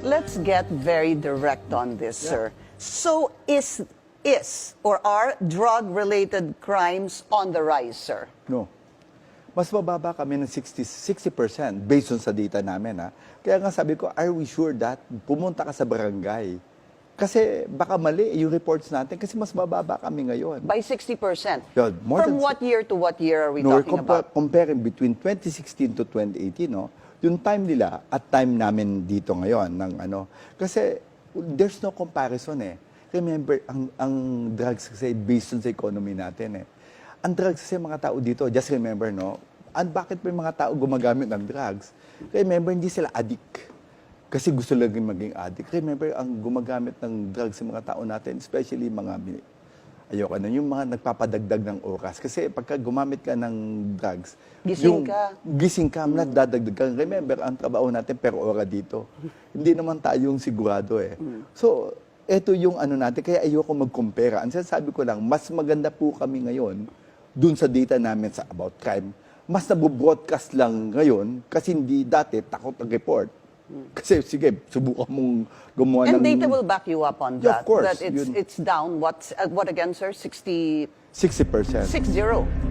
let's get very direct on this, sir. So is or are drug-related crimes on the rise, sir? No. Mas mababa kami ng 60% based on sa data namin. Ha? Kaya nga sabi ko, are we sure that pumunta ka sa barangay? Kasi baka mali yung reports natin kasi mas mababa kami ngayon. By 60%? Yeah, more From than- what year to what year are we No, we're talking about? comparing between 2016 to 2018, no? Yung time nila at time namin dito ngayon ng ano. Kasi there's no comparison eh. Remember, ang drugs kasi based on sa economy natin eh. Ang drugs kasi mga tao dito, just remember, no? Bakit may mga tao gumagamit ng drugs? Remember, hindi sila addict. Kasi gusto lang maging addict. Remember, ang gumagamit ng drugs sa mga tao natin, especially mga, ayoko na, yung mga nagpapadagdag ng oras. Kasi pagka gumamit ka ng drugs, gising ka, dadagdag ka. Remember, ang trabaho natin per ora dito. Hindi naman tayong sigurado eh. So, ito yung ano natin, kaya ayoko mag-compare. Ang sinasabi ko lang, mas maganda po kami ngayon dun sa data namin sa about crime. Mas nabobroadcast lang ngayon kasi hindi dati takot mag-report. Kasi sige, subukan mong gumawa ng... And data will back you up on Yeah, that. of course. That it's down, what again, sir? 60%? 60%. 60.